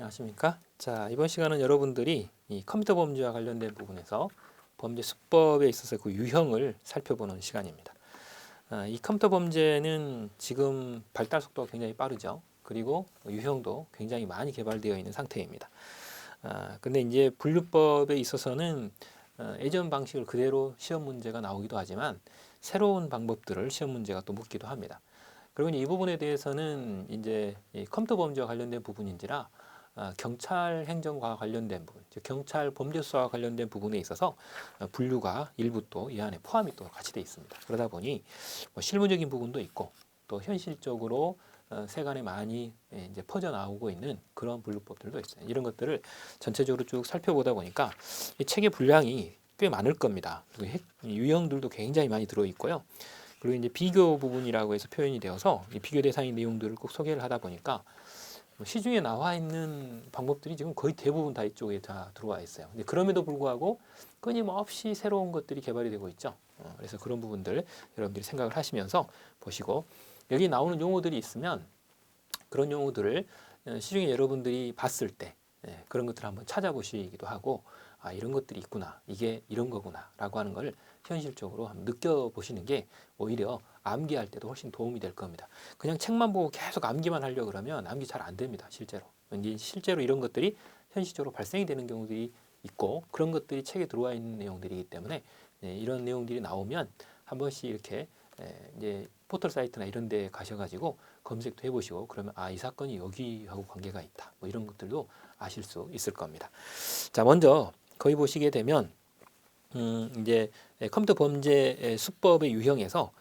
안녕하십니까? 자, 이번 시간은 여러분들이 이 컴퓨터 범죄와 관련된 부분에서 범죄 수법에 있어서 그 유형을 살펴보는 시간입니다. 이 컴퓨터 범죄는 지금 발달 속도가 굉장히 빠르죠. 그리고 유형도 굉장히 많이 개발되어 있는 상태입니다. 근데 이제 분류법에 있어서는 예전 방식을 그대로 시험 문제가 나오기도 하지만 새로운 방법들을 시험 문제가 또 묻기도 합니다. 그리고 이 부분에 대해서는 이제 이 컴퓨터 범죄와 관련된 부분인지라 경찰 행정과 관련된 부분, 즉 경찰 범죄 수사와 관련된 부분에 있어서 분류가 일부 또 이 안에 포함이 또 같이 되어 있습니다. 그러다 보니 뭐 실무적인 부분도 있고 또 현실적으로 세간에 많이 이제 퍼져 나오고 있는 그런 분류법들도 있어요. 이런 것들을 전체적으로 쭉 살펴보다 보니까 이 책의 분량이 꽤 많을 겁니다. 그리고 유형들도 굉장히 많이 들어 있고요. 그리고 이제 비교 부분이라고 해서 표현이 되어서 이 비교 대상의 내용들을 꼭 소개를 하다 보니까 시중에 나와 있는 방법들이 지금 거의 대부분 다 이쪽에 다 들어와 있어요. 근데 그럼에도 불구하고 끊임없이 새로운 것들이 개발이 되고 있죠. 그래서 그런 부분들 여러분들이 생각을 하시면서 보시고 여기 나오는 용어들이 있으면 그런 용어들을 시중에 여러분들이 봤을 때 그런 것들을 한번 찾아보시기도 하고 이런 것들이 있구나, 이게 이런 거구나 라고 하는 걸 현실적으로 한번 느껴보시는 게 오히려 암기할 때도 훨씬 도움이 될 겁니다. 그냥 책만 보고 계속 암기만 하려고 그러면 암기 잘 안 됩니다. 실제로 이런 것들이 현실적으로 발생이 되는 경우들이 있고 그런 것들이 책에 들어와 있는 내용들이기 때문에 이런 내용들이 나오면 한 번씩 이렇게 이제 포털 사이트나 이런 데 가셔가지고 검색도 해보시고 그러면 이 사건이 여기하고 관계가 있다 뭐 이런 것들도 아실 수 있을 겁니다. 자, 먼저 거기 보시게 되면 이제 컴퓨터 범죄 수법의 유형에서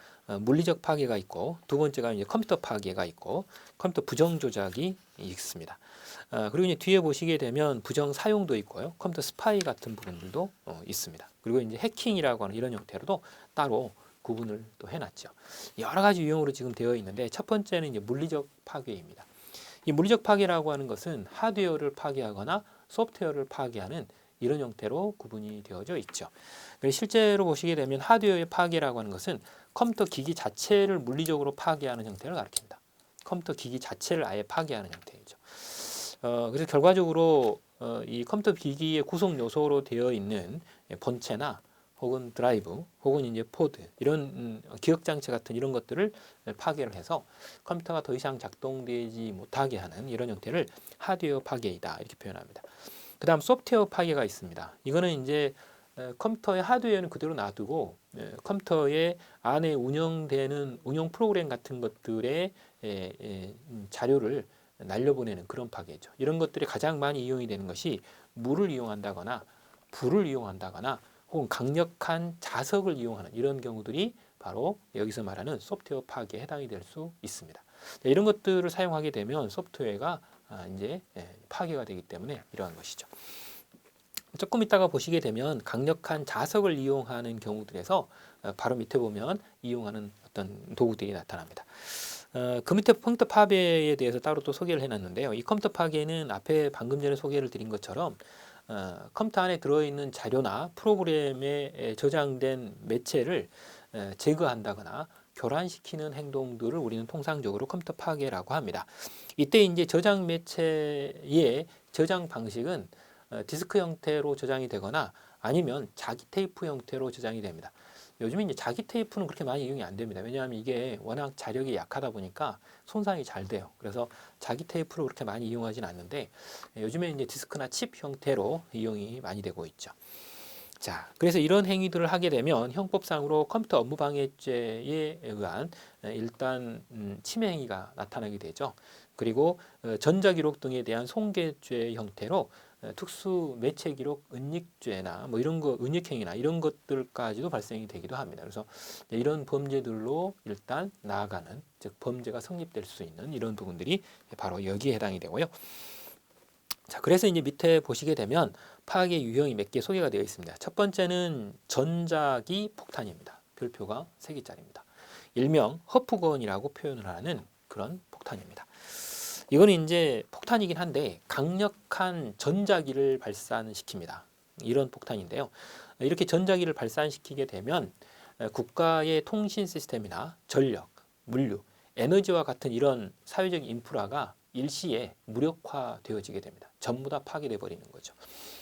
물리적 파괴가 있고 두 번째가 이제 컴퓨터 파괴가 있고 컴퓨터 부정 조작이 있습니다. 그리고 이제 뒤에 보시게 되면 부정 사용도 있고요. 컴퓨터 스파이 같은 부분들도 있습니다. 그리고 이제 해킹이라고 하는 이런 형태로도 따로 구분을 또 해놨죠. 여러 가지 유형으로 지금 되어 있는데 첫 번째는 이제 물리적 파괴입니다. 이 물리적 파괴라고 하는 것은 하드웨어를 파괴하거나 소프트웨어를 파괴하는 이런 형태로 구분이 되어져 있죠. 실제로 보시게 되면 하드웨어의 파괴라고 하는 것은 컴퓨터 기기 자체를 물리적으로 파괴하는 형태를 가리킵니다. 컴퓨터 기기 자체를 아예 파괴하는 형태이죠. 그래서 결과적으로 이 컴퓨터 기기의 구성 요소로 되어 있는 본체나 혹은 드라이브 혹은 이제 포드 이런 기억 장치 같은 이런 것들을 파괴를 해서 컴퓨터가 더 이상 작동되지 못하게 하는 이런 형태를 하드웨어 파괴이다 이렇게 표현합니다. 그다음 소프트웨어 파괴가 있습니다. 이거는 이제 컴퓨터의 하드웨어는 그대로 놔두고 컴퓨터의 안에 운영되는 운영 프로그램 같은 것들의 자료를 날려보내는 그런 파괴죠. 이런 것들이 가장 많이 이용이 되는 것이 물을 이용한다거나 불을 이용한다거나 혹은 강력한 자석을 이용하는 이런 경우들이 바로 여기서 말하는 소프트웨어 파괴에 해당이 될 수 있습니다. 이런 것들을 사용하게 되면 소프트웨어가 이제 파괴가 되기 때문에 이러한 것이죠. 조금 이따가 보시게 되면 강력한 자석을 이용하는 경우들에서 바로 밑에 보면 이용하는 어떤 도구들이 나타납니다. 그 밑에 컴퓨터 파괴에 대해서 따로 또 소개를 해놨는데요. 이 컴퓨터 파괴는 앞에 방금 전에 소개를 드린 것처럼 컴퓨터 안에 들어있는 자료나 프로그램에 저장된 매체를 제거한다거나 교란시키는 행동들을 우리는 통상적으로 컴퓨터 파괴라고 합니다. 이때 이제 저장 매체의 저장 방식은 디스크 형태로 저장이 되거나 아니면 자기 테이프 형태로 저장이 됩니다. 요즘에 이제 자기 테이프는 그렇게 많이 이용이 안 됩니다. 왜냐하면 이게 워낙 자력이 약하다 보니까 손상이 잘 돼요. 그래서 자기 테이프를 그렇게 많이 이용하진 않는데 요즘에 이제 디스크나 칩 형태로 이용이 많이 되고 있죠. 자, 그래서 이런 행위들을 하게 되면 형법상으로 컴퓨터 업무방해죄에 의한 일단 침해 행위가 나타나게 되죠. 그리고 전자기록 등에 대한 손괴죄 형태로 특수 매체 기록 은닉죄나 뭐 이런 거 은닉행위나 이런 것들까지도 발생이 되기도 합니다. 그래서 이런 범죄들로 일단 나아가는 즉 범죄가 성립될 수 있는 이런 부분들이 바로 여기에 해당이 되고요. 자, 그래서 이제 밑에 보시게 되면 파괴 유형이 몇 개 소개가 되어 있습니다. 첫 번째는 전자기 폭탄입니다. 별표가 3개짜리입니다. 일명 허프건이라고 표현을 하는 그런 폭탄입니다. 이거는 이제 폭탄이긴 한데 강력한 전자기를 발산시킵니다. 이런 폭탄인데요. 이렇게 전자기를 발산시키게 되면 국가의 통신 시스템이나 전력, 물류, 에너지와 같은 이런 사회적 인프라가 일시에 무력화되어지게 됩니다. 전부 다 파괴돼 버리는 거죠.